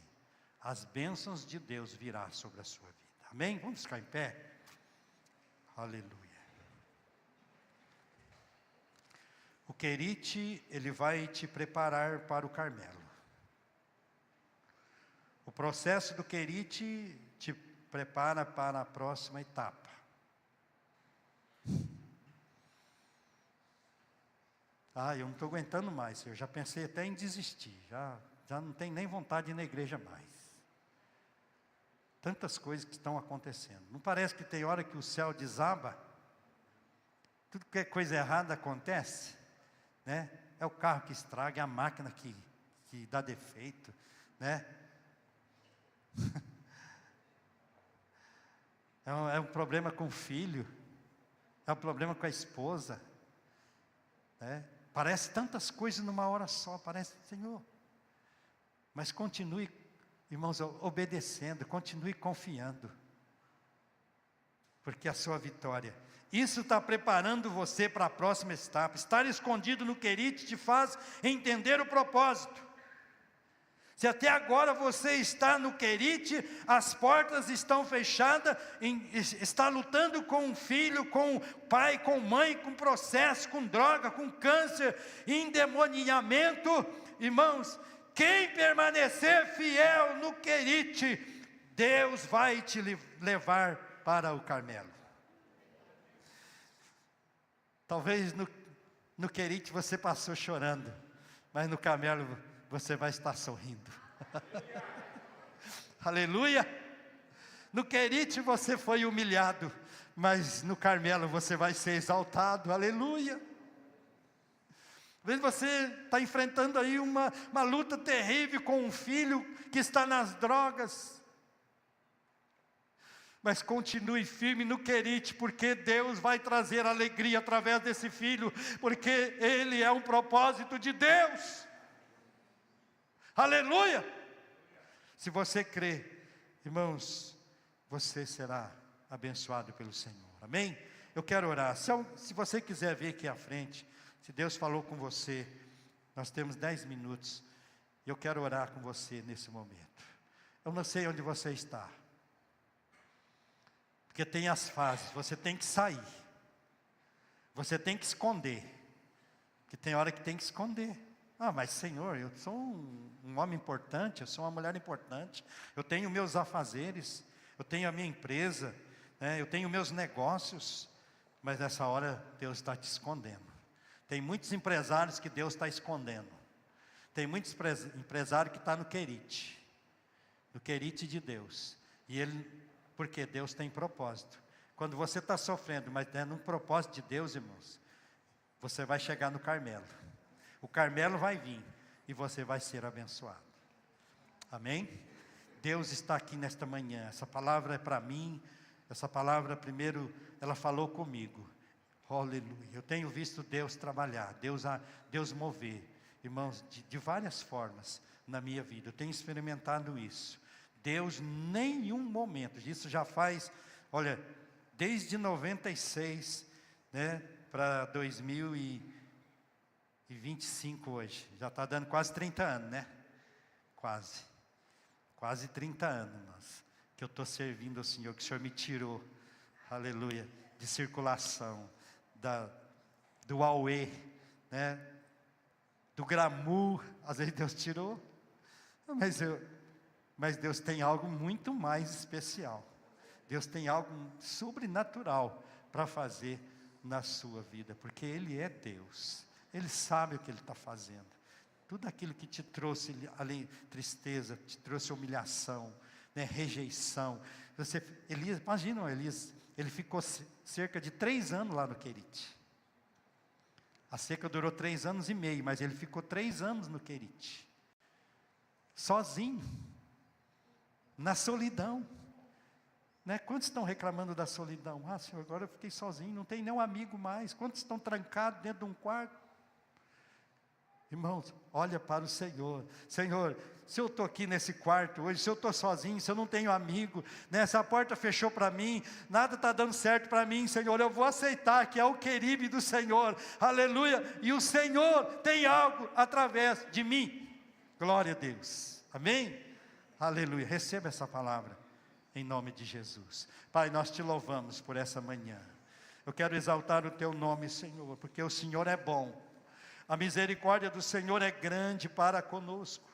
Speaker 1: as bênçãos de Deus virão sobre a sua vida. Amém? Vamos ficar em pé? Aleluia. O Querite, ele vai te preparar para o Carmelo. O processo do Querite te prepara para a próxima etapa. Eu não estou aguentando mais, eu já pensei até em desistir, já não tenho nem vontade de ir na igreja mais. Tantas coisas que estão acontecendo. Não parece que tem hora que o céu desaba? Tudo que é coisa errada acontece, né? É o carro que estraga, é a máquina que dá defeito, né? É um problema com o filho, é um problema com a esposa, né? Parece tantas coisas numa hora só, parece, Senhor. Mas continue, irmãos, obedecendo, continue confiando. Porque a sua vitória, isso está preparando você para a próxima etapa. Estar escondido no Querite te faz entender o propósito. Se até agora você está no Querite, as portas estão fechadas, está lutando com um filho, com pai, com mãe, com processo, com droga, com câncer, endemoniamento, irmãos, quem permanecer fiel no Querite, Deus vai te levar para o Carmelo. Talvez no Querite você passou chorando, mas no Carmelo você vai estar sorrindo. Aleluia! No Querite você foi humilhado, mas no Carmelo você vai ser exaltado. Aleluia! Às vezes você está enfrentando aí uma luta terrível com um filho que está nas drogas. Mas continue firme no Querite, porque Deus vai trazer alegria através desse filho, porque ele é um propósito de Deus. Aleluia! Se você crê, irmãos, você será abençoado pelo Senhor. Amém? Eu quero orar. Se você quiser vir aqui à frente, se Deus falou com você, nós temos 10 minutos. E eu quero orar com você nesse momento. Eu não sei onde você está. Porque tem as fases, você tem que sair. Você tem que esconder. Porque tem hora que tem que esconder. Mas Senhor, eu sou um homem importante, eu sou uma mulher importante, eu tenho meus afazeres, eu tenho a minha empresa, né, eu tenho meus negócios, mas nessa hora Deus está te escondendo. Tem muitos empresários que Deus está escondendo. Tem muitos empresários que estão no Querite de Deus. Porque Deus tem propósito. Quando você está sofrendo, mas é no propósito de Deus, irmãos, você vai chegar no Carmelo. O Carmelo vai vir e você vai ser abençoado. Amém? Deus está aqui nesta manhã. Essa palavra é para mim. Essa palavra primeiro, ela falou comigo. Aleluia. Eu tenho visto Deus trabalhar, Deus mover, irmãos, de várias formas na minha vida. Eu tenho experimentado isso. Deus, nenhum momento, isso já faz, olha, desde 96, né, para 2025 hoje, já está dando quase 30 anos, né? Quase 30 anos, irmãos, que eu estou servindo ao Senhor, que o Senhor me tirou, aleluia, de circulação, do auê, né? Do glamour, às vezes Deus tirou, mas Deus tem algo muito mais especial. Deus tem algo sobrenatural para fazer na sua vida, porque Ele é Deus. Ele sabe o que Ele está fazendo. Tudo aquilo que te trouxe além tristeza, te trouxe humilhação, né, rejeição. Imagina Elias, ele ficou cerca de 3 anos lá no Querite. A seca durou 3 anos e meio, mas ele ficou 3 anos no Querite. Sozinho. na solidão. Né? Quantos estão reclamando da solidão? Ah, Senhor, agora eu fiquei sozinho, não tem nenhum amigo mais. Quantos estão trancados dentro de um quarto? Irmãos, olha para o Senhor. Senhor, se eu estou aqui nesse quarto hoje, se eu estou sozinho, se eu não tenho amigo, né, se a porta fechou para mim, nada está dando certo para mim, Senhor, eu vou aceitar que é o queribe do Senhor, aleluia, e o Senhor tem algo através de mim. Glória a Deus, amém? Aleluia, receba essa palavra, em nome de Jesus. Pai, nós te louvamos por essa manhã. Eu quero exaltar o teu nome, Senhor, porque o Senhor é bom. A misericórdia do Senhor é grande para conosco.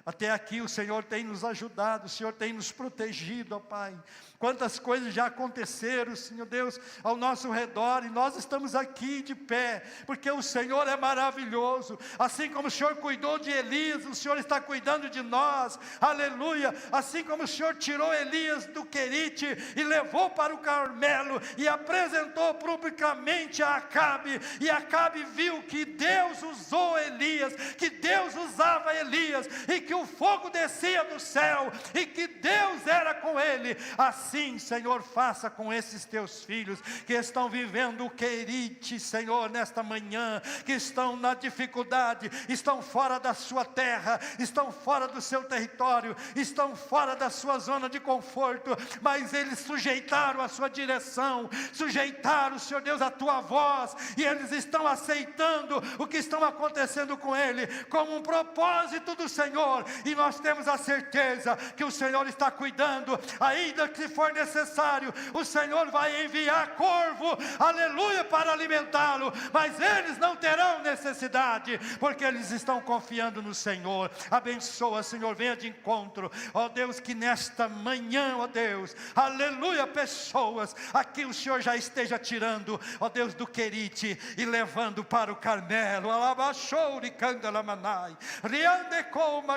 Speaker 1: Até aqui o Senhor tem nos ajudado, o Senhor tem nos protegido, ó Pai. Quantas coisas já aconteceram, Senhor Deus, ao nosso redor, e nós estamos aqui de pé, porque o Senhor é maravilhoso. Assim como o Senhor cuidou de Elias, o Senhor está cuidando de nós, aleluia. Assim como o Senhor tirou Elias do Querite e levou para o Carmelo, e apresentou publicamente a Acabe, e Acabe viu que Deus usou Elias, que Deus usava Elias, e que o fogo descia do céu, e que Deus era com ele. Assim, Senhor, faça com esses teus filhos, que estão vivendo o Querite, Senhor, nesta manhã, que estão na dificuldade, estão fora da sua terra, estão fora do seu território, estão fora da sua zona de conforto, mas eles sujeitaram a sua direção, sujeitaram, Senhor Deus, a tua voz, e eles estão aceitando o que estão acontecendo com ele, como um propósito do Senhor. E nós temos a certeza que o Senhor está cuidando, ainda que for necessário, o Senhor vai enviar corvo, aleluia, para alimentá-lo, mas eles não terão necessidade, porque eles estão confiando no Senhor. Abençoa, Senhor, venha de encontro, ó Deus, que nesta manhã, ó Deus, aleluia, pessoas, aqui o Senhor já esteja tirando, ó Deus, do Querite, e levando para o Carmelo, alabachouri candalamanai, riandecoma.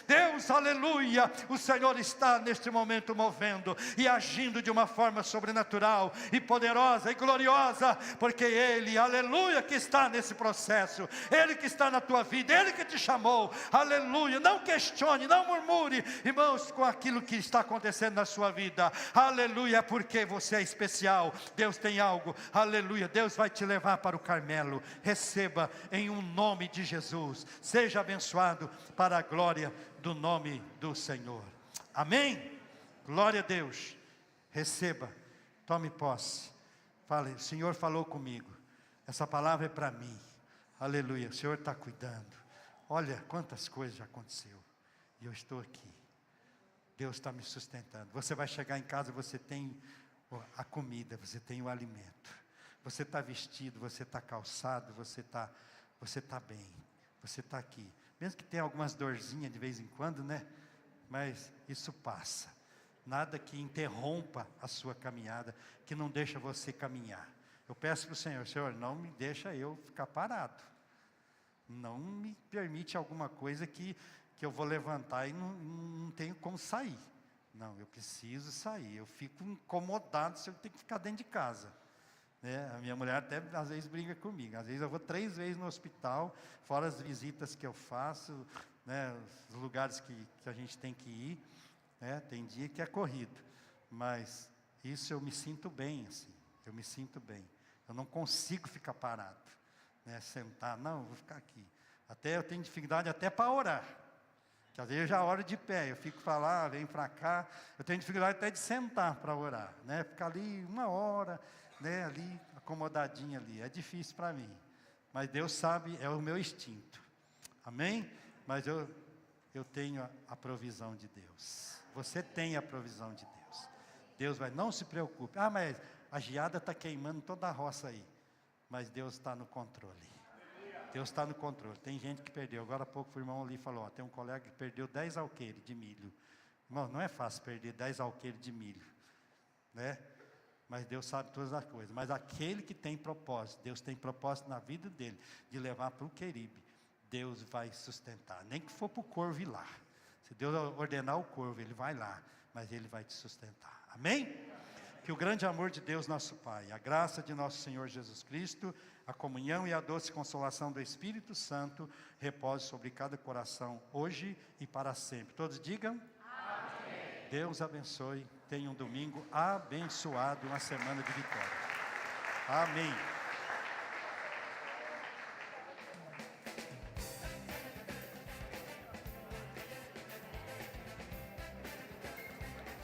Speaker 1: Deus, aleluia, o Senhor está neste momento movendo e agindo de uma forma sobrenatural e poderosa e gloriosa, porque Ele, aleluia, que está nesse processo, Ele que está na tua vida, Ele que te chamou, aleluia. Não questione, não murmure, irmãos, com aquilo que está acontecendo na sua vida, aleluia, porque você é especial. Deus tem algo, aleluia. Deus vai te levar para o Carmelo. Receba em um nome de Jesus, seja abençoado para a glória do nome do Senhor. Amém? Glória a Deus. Receba, tome posse. Fale, o Senhor falou comigo. Essa palavra é para mim. Aleluia, o Senhor está cuidando. Olha quantas coisas já aconteceu. E eu estou aqui. Deus está me sustentando. Você vai chegar em casa, você tem a comida, você tem o alimento. Você está vestido, você está calçado, você está bem. Você está aqui. Mesmo que tenha algumas dorzinhas de vez em quando, né? Mas isso passa. Nada que interrompa a sua caminhada, que não deixa você caminhar. Eu peço para o Senhor, Senhor, não me deixa eu ficar parado. Não me permite alguma coisa que eu vou levantar e não tenho como sair. Não, eu preciso sair. Eu fico incomodado se eu tenho que ficar dentro de casa. A minha mulher até às vezes briga comigo. Às vezes eu vou 3 vezes no hospital, fora as visitas que eu faço, né, os lugares que a gente tem que ir, né, tem dia que é corrido, mas isso eu me sinto bem, assim, eu me sinto bem. Eu não consigo ficar parado, né, sentar, não, eu vou ficar aqui. Até eu tenho dificuldade até para orar, que às vezes eu já oro de pé, eu fico para lá, venho para cá, eu tenho dificuldade até de sentar para orar, né, ficar ali 1 hora, né, ali, acomodadinho ali, é difícil para mim, mas Deus sabe, é o meu instinto, amém? Mas eu tenho a provisão de Deus, você tem a provisão de Deus, Deus vai, não se preocupe, mas a geada está queimando toda a roça aí, mas Deus está no controle, Deus está no controle. Tem gente que perdeu, agora há pouco o irmão ali falou, tem um colega que perdeu 10 alqueires de milho, irmão, não é fácil perder 10 alqueires de milho, né? Mas Deus sabe todas as coisas. Mas aquele que tem propósito, Deus tem propósito na vida dele, de levar para o Queribe, Deus vai sustentar. Nem que for para o corvo ir lá. Se Deus ordenar o corvo, ele vai lá, mas ele vai te sustentar. Amém? Que o grande amor de Deus nosso Pai, a graça de nosso Senhor Jesus Cristo, a comunhão e a doce consolação do Espírito Santo, repose sobre cada coração, hoje e para sempre. Todos digam? Deus abençoe. Tenha um domingo abençoado, uma semana de vitória. Amém.